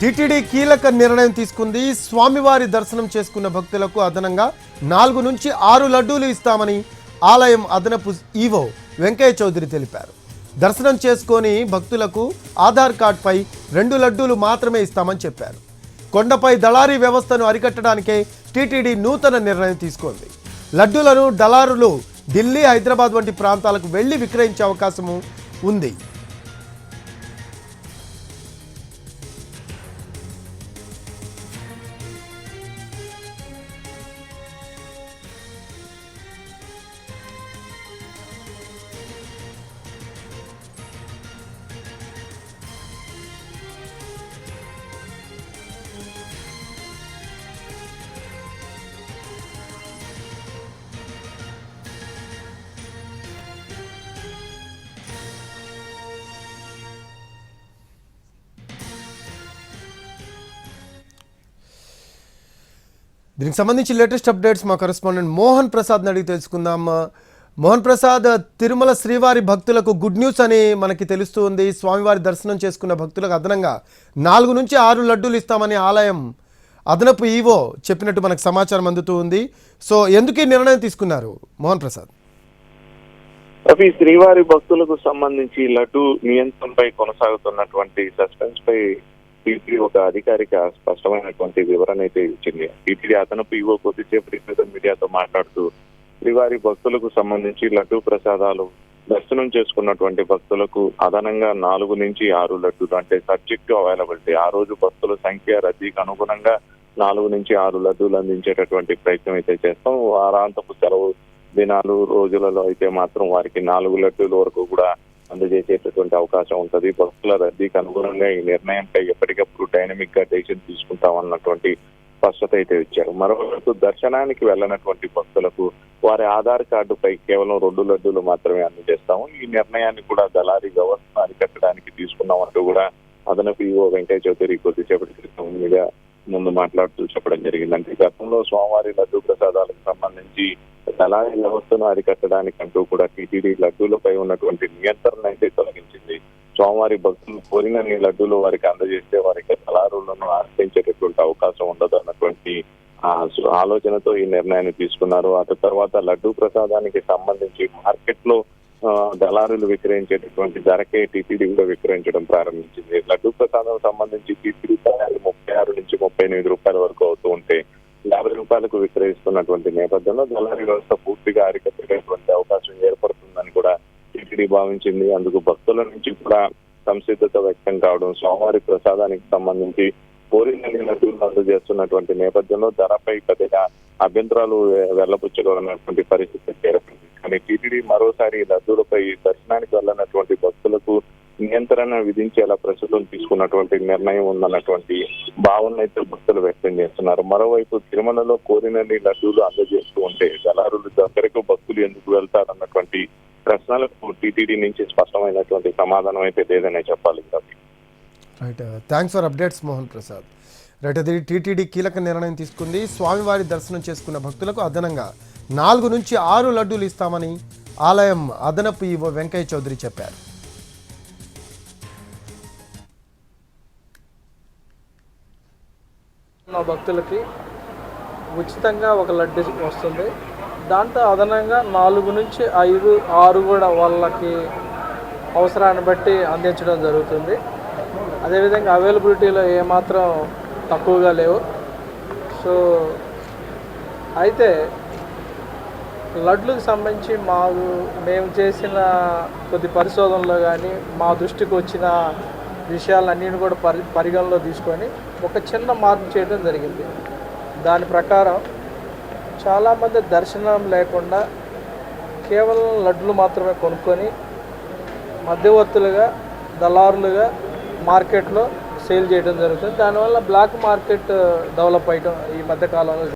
TTD కీలక నిర్ణయం తీసుకుంది. స్వామివారి దర్శనం చేసుకున్న భక్తులకు అదనంగా 4 నుంచి 6 లడ్డూలు ఇస్తామని ఆలయం అదనపు ఈవో వెంకయ్య చౌదరి తెలిపారు. దర్శనం చేసుకొని భక్తులకు ఆధార్ కార్డుపై 2 లడ్డూలు మాత్రమే ఇస్తామని చెప్పారు. కొండపై దళారీ వ్యవస్థను అరికట్టడానికే టీటీడీ నూతన నిర్ణయం తీసుకుంది. లడ్డూలను దళారులు ఢిల్లీ, హైదరాబాద్ వంటి ప్రాంతాలకు వెళ్లి విక్రయించే అవకాశం ఉంది. దీనికి సంబంధించి లేటెస్ట్ అప్డేట్స్ మా కరెస్పాండెంట్ మోహన్ ప్రసాద్ అడిగి తెలుసుకుందాం. మోహన్ ప్రసాద్, తిరుమల శ్రీవారి భక్తులకు గుడ్ న్యూస్ అని మనకి తెలుస్తుంది. స్వామివారి దర్శనం చేసుకున్న భక్తులకు అదనంగా 4 నుంచి 6 లడ్డూలు ఇస్తామని ఆలయం అదనపు ఈవో చెప్పినట్టు మనకు సమాచారం అందుతూ ఉంది. సో ఎందుకు ఈ నిర్ణయం తీసుకున్నారు మోహన్ ప్రసాద్? అవి శ్రీవారి భక్తులకు సంబంధించి లడ్డు నియంత్రణపై కొనసాగుతున్నటువంటి సస్పెన్స్ పై టీటీడీ ఒక అధికారిక స్పష్టమైనటువంటి వివరణ అయితే ఇచ్చింది. టీటీడీ అదనపు ఈవో కొద్దిసేపటి క్రితం మీడియాతో మాట్లాడుతూ శ్రీవారి భక్తులకు సంబంధించి లడ్డు ప్రసాదాలు దర్శనం చేసుకున్నటువంటి భక్తులకు అదనంగా 4 నుంచి 6 లడ్డూలు, అంటే సబ్జెక్ట్ టు అవైలబిలిటీ, ఆ రోజు భక్తుల సంఖ్య రద్దీకి అనుగుణంగా 4 నుంచి 6 లడ్డూలు అందించేటటువంటి ప్రయత్నం అయితే చేస్తాం. వారాంతపు సెలవు దినాలు రోజులలో అయితే మాత్రం వారికి 4 లడ్డూల వరకు కూడా అందజేసేటటువంటి అవకాశం ఉంటుంది. భక్తుల రద్దీకి అనుగుణంగా ఈ నిర్ణయంపై ఎప్పటికప్పుడు డైనమిక్ గా డెసిషన్ తీసుకుంటామన్నటువంటి స్పష్టత అయితే ఇచ్చారు. మరోవైపు దర్శనానికి వెళ్ళినటువంటి భక్తులకు వారి ఆధార్ కార్డుపై కేవలం 2 లడ్డూలు మాత్రమే అందజేస్తాము. ఈ నిర్ణయాన్ని కూడా దళారీ వ్యవస్థను అరికట్టడానికి తీసుకున్నామంటూ కూడా అదనపు ఈవో వెంకయ్య చౌదరి కొద్దిసేపటి క్రితం మీడియా ముందు మాట్లాడుతూ చెప్పడం జరిగింది. అంటే గతంలో స్వామివారి లడ్డూ ప్రసాదాలకు సంబంధించి దళారీ వ్యవస్థను అరికట్టడానికంటూ కూడా టీటీడీ లడ్డూలపై ఉన్నటువంటి నియంత్రణ అయితే తొలగించింది. స్వామివారి భక్తులు కోరిన లడ్డూలు వారికి అందజేస్తే వారికి దళారులను ఆశ్రయించేటటువంటి అవకాశం ఉండదు అన్నటువంటి ఆలోచనతో ఈ నిర్ణయాన్ని తీసుకున్నారు. ఆ తర్వాత లడ్డూ ప్రసాదానికి సంబంధించి మార్కెట్ లో దళారులు విక్రయించేటటువంటి ధరకే టీటీడీ కూడా విక్రయించడం ప్రారంభించింది. లడ్డూ ప్రసాదం సంబంధించి టీటీడీ 36 నుంచి 38 రూపాయల వరకు అవుతూ ఉంటే 50 రూపాయలకు విక్రయిస్తున్నటువంటి నేపథ్యంలో దళారీ వ్యవస్థ పూర్తిగా అరికట్టేటువంటి అవకాశం ఏర్పడుతుందని కూడా టీటీడీ భావించింది. అందుకు భక్తుల నుంచి కూడా సంసిద్ధత వ్యక్తం కావడం, స్వామివారి ప్రసాదానికి సంబంధించి కోరిన లడ్డూలు అందజేస్తున్నటువంటి నేపథ్యంలో ధరపై పెద్దగా అభ్యంతరాలు వెళ్లపుచ్చగలన్నటువంటి పరిస్థితి ఏర్పడింది. కానీ టీటీడీ మరోసారి లడ్డూలపై దర్శనానికి వెళ్ళినటువంటి భక్తులకు నియంత్రణ విధించేలా ప్రస్తుతం తీసుకున్నటువంటి నిర్ణయం ఉందన్నటువంటి భావన అయితే భక్తులు వ్యక్తం చేస్తున్నారు. మరోవైపు తిరుమలలో కోరినన్ని లడ్డూలు అందజేస్తూ ఉంటే దళారుల దగ్గరకు భక్తులు ఎందుకు వెళ్తారన్నటువంటి ప్రశ్నలకు టీటీడీ నుంచి స్పష్టమైనటువంటి సమాధానం అయితే లేదనే చెప్పాలి. Right, thanks for updates Mohan Prasad. Right, అది టీటీడీ కీలక నిర్ణయం తీసుకుంది. స్వామివారి దర్శనం చేసుకున్న భక్తులకు అదనంగా 4 నుంచి 6 లడ్డూలు ఇస్తామని ఆలయం అదనపు ఈవో వెంకయ్య చౌదరి చెప్పారు. భక్తులకి ఉచితంగా ఒక లడ్డు వస్తుంది. దాంతో అదనంగా 4 నుంచి 5, 6 కూడా వాళ్ళకి అవసరాన్ని బట్టి అందించడం జరుగుతుంది. అదేవిధంగా అవైలబిలిటీలో ఏమాత్రం తక్కువగా లేవు. సో అయితే లడ్లకు సంబంధించి మేము చేసిన కొద్ది పరిశోధనలో కానీ మా దృష్టికి వచ్చిన విషయాలన్నింటినీ కూడా పరిగణలో తీసుకొని ఒక చిన్న మార్పు చేయడం జరిగింది. దాని ప్రకారం చాలామంది దర్శనం లేకుండా కేవలం లడ్లు మాత్రమే కొనుక్కొని మధ్యవర్తులుగా, దళారులుగా మార్కెట్లో సేల్ చేయడం జరుగుతుంది. దానివల్ల బ్లాక్ మార్కెట్ డెవలప్ అయ్యడం ఈ మధ్యకాలంలో